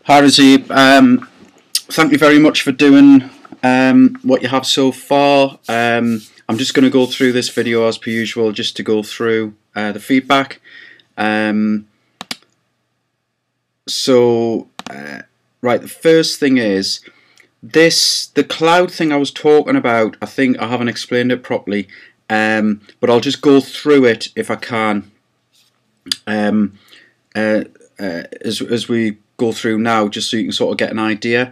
Hi Razib, thank you very much for doing what you have so far. I'm just going to go through this video as per usual, just to go through the feedback. Right, the first thing is the cloud thing I was talking about. I think I haven't explained it properly, but I'll just go through it if I can as we go through now, just so you can sort of get an idea.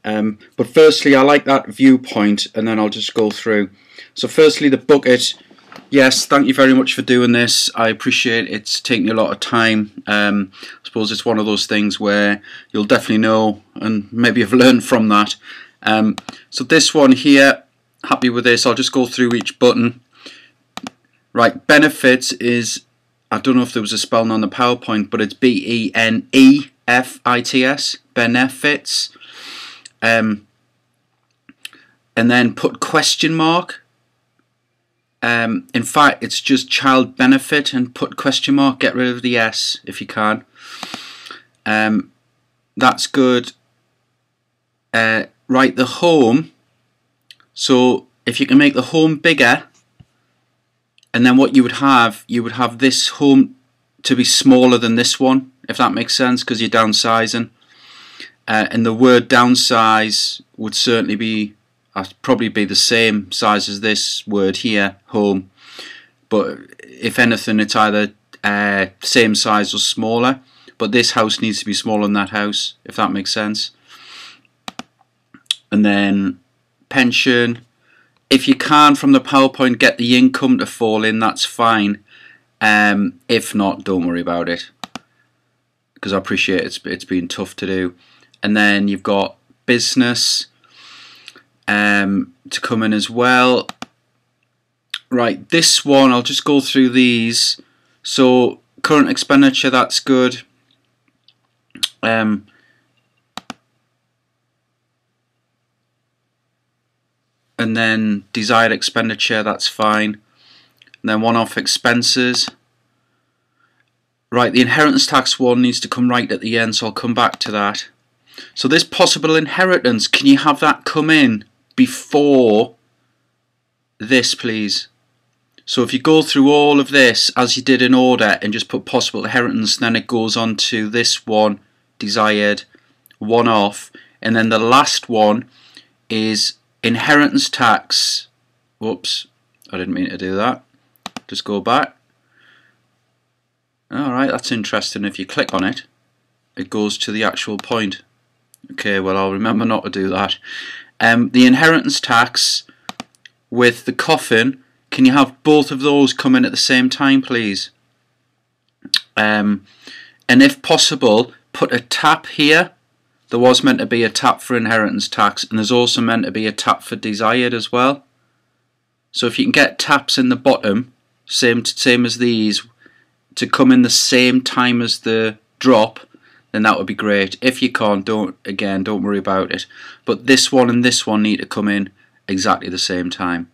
But firstly, I like that viewpoint, and then I'll just go through. So firstly, the bucket. Yes, thank you very much for doing this. I appreciate it's taking a lot of time. I suppose it's one of those things where you'll definitely know, and maybe you've learned from that. So this one here, happy with this. I'll just go through each button. Right, benefits is, I don't know if there was a spelling on the PowerPoint, but it's BENEFITS, benefits. And then put question mark. In fact, it's just child benefit and put question mark. Get rid of the S if you can. That's good. Right, the home. So if you can make the home bigger, and then what you would have this home to be smaller than this one, if that makes sense, because you're downsizing. And the word downsize would certainly be, probably be the same size as this word here, home. But if anything, it's either same size or smaller. But this house needs to be smaller than that house, if that makes sense. And then pension. If you can, from the PowerPoint, get the income to fall in, that's fine. If not, don't worry about it, because I appreciate it's been tough to do. And then you've got business to come in as well. Right, this one, I'll just go through these. So current expenditure, that's good. And then desired expenditure, that's fine. And then one-off expenses. Right, the inheritance tax one needs to come right at the end, so I'll come back to that. So this possible inheritance, can you have that come in before this, please? So if you go through all of this as you did in order and just put possible inheritance, then it goes on to this one, desired, one-off, and then the last one is inheritance tax. Whoops, I didn't mean to do that. Just go back. Alright, that's interesting. If you click on it, it goes to the actual point. Okay, well, I'll remember not to do that. The inheritance tax with the coffin, can you have both of those come in at the same time, please? And if possible, put a tap here. There was meant to be a tap for inheritance tax, and there's also meant to be a tap for desired as well. So if you can get taps in the bottom, same as these, to come in the same time as the drop, then that would be great. If you can't, don't worry about it. But this one and this one need to come in exactly the same time.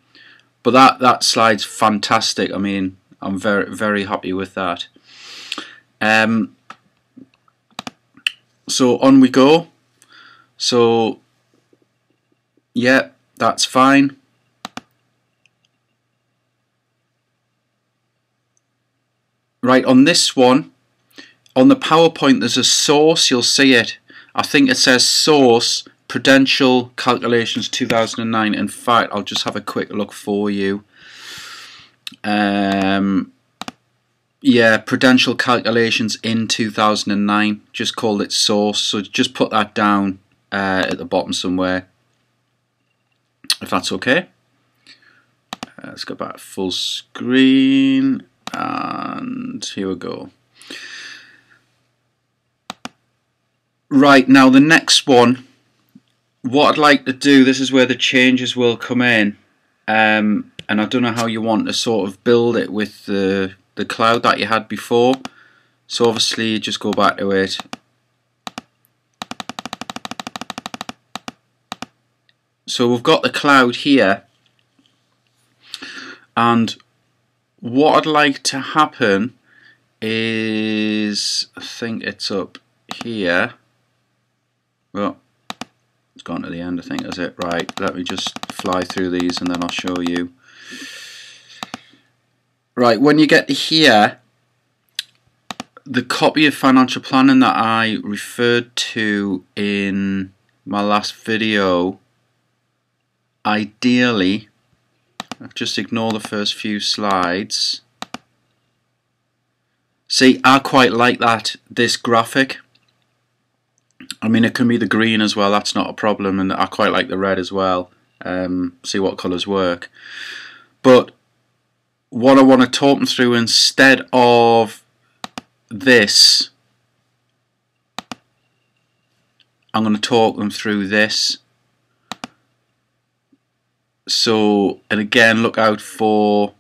But that slide's fantastic. I mean, I'm very happy with that. So on we go. So yeah, that's fine. Right, on this one, on the PowerPoint, there's a source. You'll see it. I think it says source Prudential Calculations 2009. In fact, I'll just have a quick look for you. Yeah, Prudential Calculations in 2009. Just called it source. So just put that down at the bottom somewhere, if that's okay. Let's go back full screen, and here we go. Right, now the next one, what I'd like to do, this is where the changes will come in, and I don't know how you want to sort of build it with the cloud that you had before. So obviously just go back to it. So we've got the cloud here, and what I'd like to happen is is, I think it's up here. Well, it's gone to the end, I think, is it? Right, let me just fly through these and then I'll show you. Right, when you get to here, the copy of financial planning that I referred to in my last video, ideally, just ignore the first few slides. See, I quite like this graphic. I mean, it can be the green as well, that's not a problem, and I quite like the red as well. See what colours work. But what I want to talk them through instead of this, I'm going to talk them through this. So, and again, look out for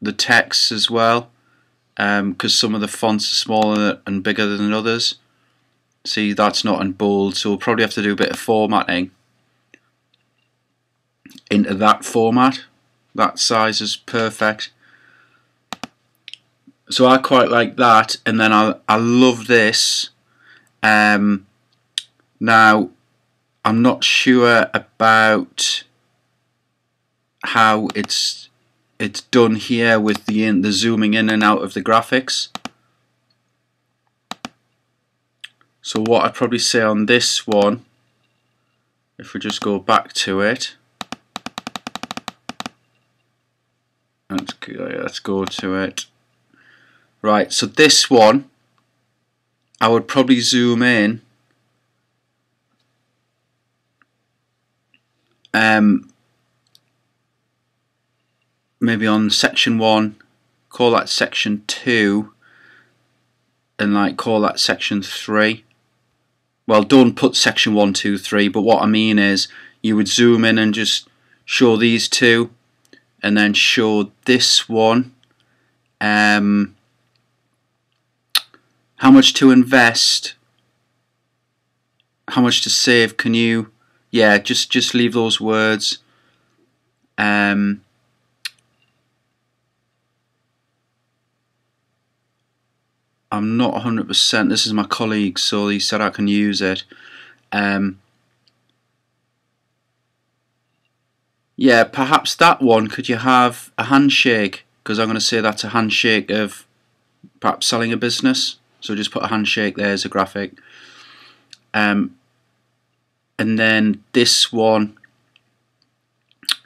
the text as well, because some of the fonts are smaller and bigger than others. See, that's not in bold, so we'll probably have to do a bit of formatting into that format. That size is perfect. So I quite like that, and then I love this. Now, I'm not sure about how it's done here with the zooming in and out of the graphics. So what I'd probably say on this one, if we just go back to it, let's go to it. Right, so this one, I would probably zoom in maybe on section 1, call that section 2, and like call that section 3. Well, don't put section 1, 2, 3, but what I mean is you would zoom in and just show these two, and then show this one. How much to invest, how much to save, can you, yeah, just leave those words. I'm not 100%, this is my colleague, so he said I can use it. Yeah, perhaps that one, could you have a handshake, because I'm going to say that's a handshake of perhaps selling a business, so just put a handshake there as a graphic. And then this one,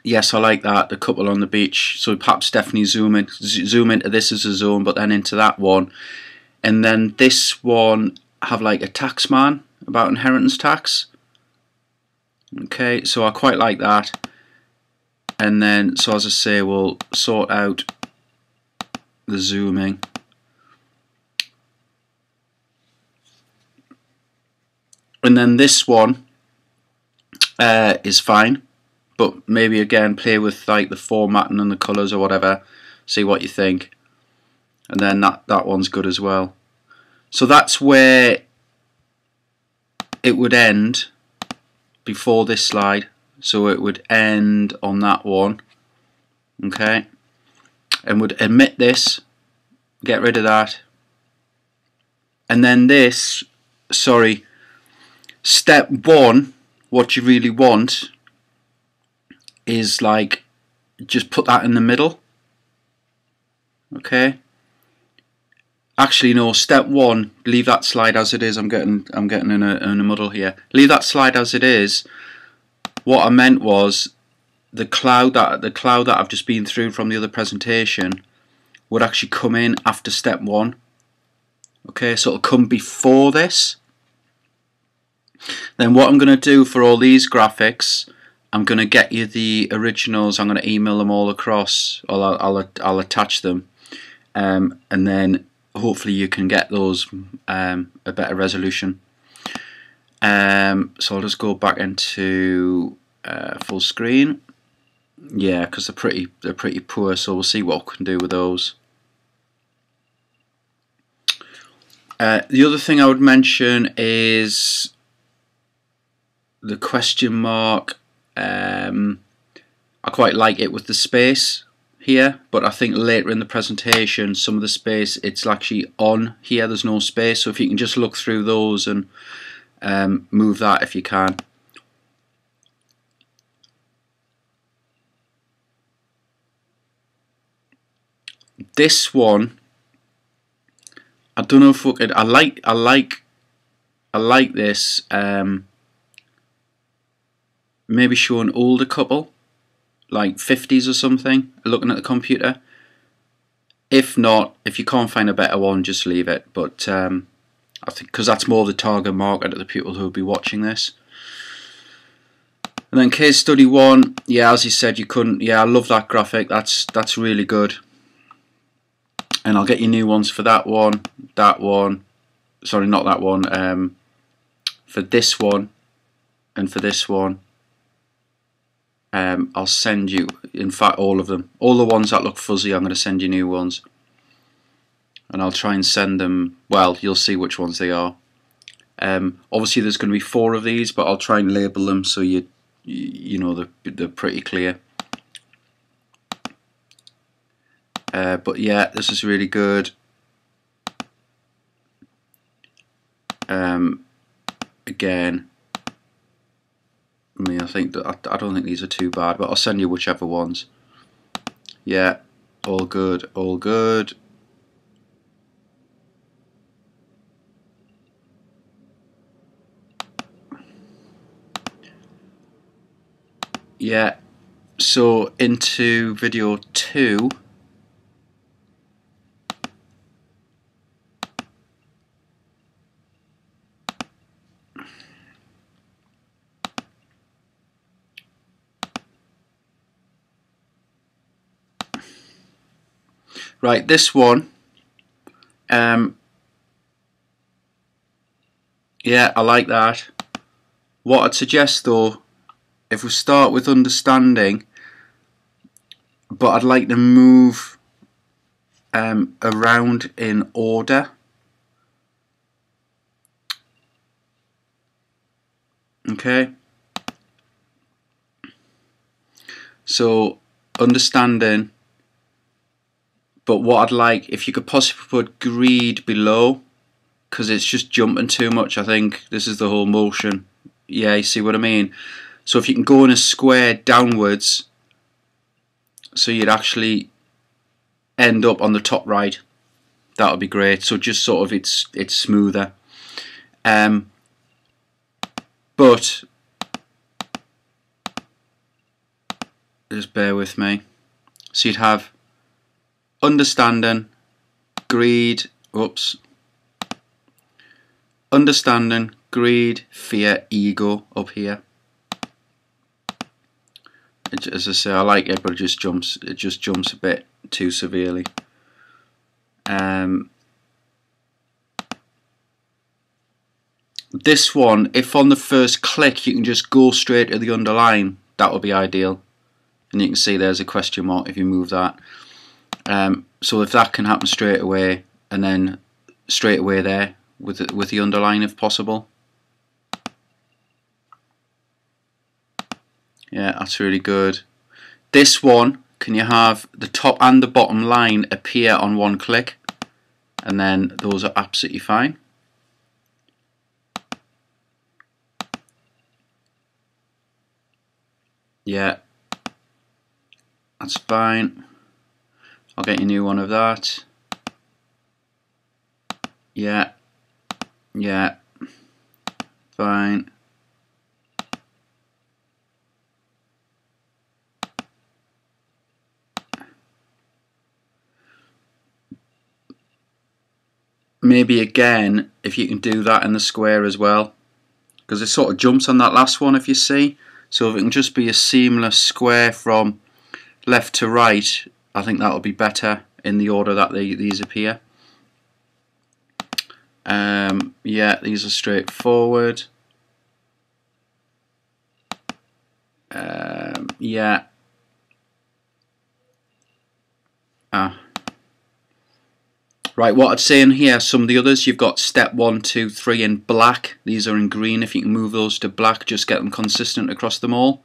yes, I like that, the couple on the beach, so perhaps definitely zoom into this as a zone, but then into that one. And then this one, have like a tax man about inheritance tax. Okay, so I quite like that. And then, so as I say, we'll sort out the zooming. And then this one is fine, but maybe again play with like the formatting and the colours or whatever, see what you think. And then that one's good as well. So that's where it would end before this slide. So it would end on that one, okay, and would omit this, get rid of that, and then this, sorry, step 1, what you really want is like just put that in the middle, okay. Actually, no. Step 1, leave that slide as it is. I'm getting in a muddle here. Leave that slide as it is. What I meant was the cloud that I've just been through from the other presentation would actually come in after step 1. Okay, so it'll come before this. Then what I'm going to do for all these graphics, I'm going to get you the originals. I'm going to email them all across, or I'll attach them, and then hopefully you can get those a better resolution. So I'll just go back into full screen. Yeah, because they're pretty poor. So we'll see what we can do with those. The other thing I would mention is the question mark. I quite like it with the space. here, but I think later in the presentation some of the space it's actually on here, there's no space, so if you can just look through those and move that if you can. This one, I don't know if we could, I like this, maybe show an older couple, like 50s or something, looking at the computer. If not, if you can't find a better one, just leave it. But I think because that's more the target market of the people who will be watching this. And then case study 1, yeah, as you said, you couldn't. Yeah, I love that graphic. That's really good. And I'll get you new ones for that one. Sorry, not that one. For this one, and for this one. I'll send you, in fact, all of them. All the ones that look fuzzy, I'm going to send you new ones. And I'll try and send them, well, you'll see which ones they are. Obviously there's going to be 4 of these, but I'll try and label them so you know they're pretty clear. But yeah, this is really good. Again, I think that I don't think these are too bad, but I'll send you whichever ones. Yeah, all good, all good. Yeah, so into video 2. Right, this one, yeah, I like that. What I'd suggest though, if we start with understanding, but I'd like to move around in order. Okay, so understanding, but what I'd like, if you could possibly put greed below, because it's just jumping too much. I think this is the whole motion. Yeah, you see what I mean? So if you can go in a square downwards, so you'd actually end up on the top right, that would be great. So just sort of it's smoother. But just bear with me. So you'd have understanding, greed, understanding, greed, fear, ego up here. As I say, I like it, but it just jumps a bit too severely. This one, if on the first click you can just go straight to the underline, that would be ideal. And you can see there's a question mark if you move that. So if that can happen straight away, and then straight away there with the underline if possible. Yeah, that's really good. This one, can you have the top and the bottom line appear on one click? And then those are absolutely fine. Yeah, that's fine. I'll get you a new one of that. Yeah, yeah, fine. Maybe again, if you can do that in the square as well, because it sort of jumps on that last one if you see. So if it can just be a seamless square from left to right, I think that will be better in the order that these appear. Yeah, these are straightforward. Yeah. Right, what I'd say in here, some of the others, you've got step 1, 2, 3 in black. These are in green. If you can move those to black, just get them consistent across them all.